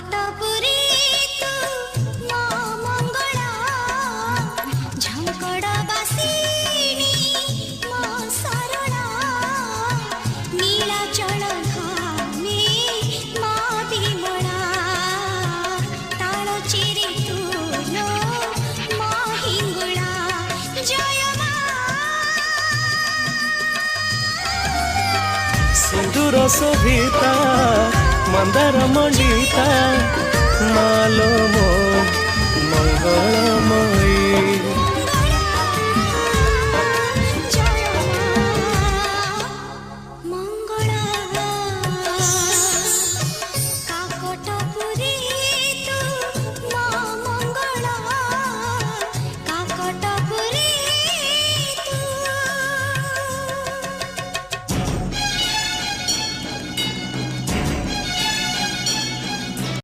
पाटपुरी तू माँ मंगला झंकड़बासिनी माँ सरला नीलाचल धामे माँ विमला तालचेरी तू लो माँ हिंगुला जय सिंदूर शोभिता मंदार मंडिता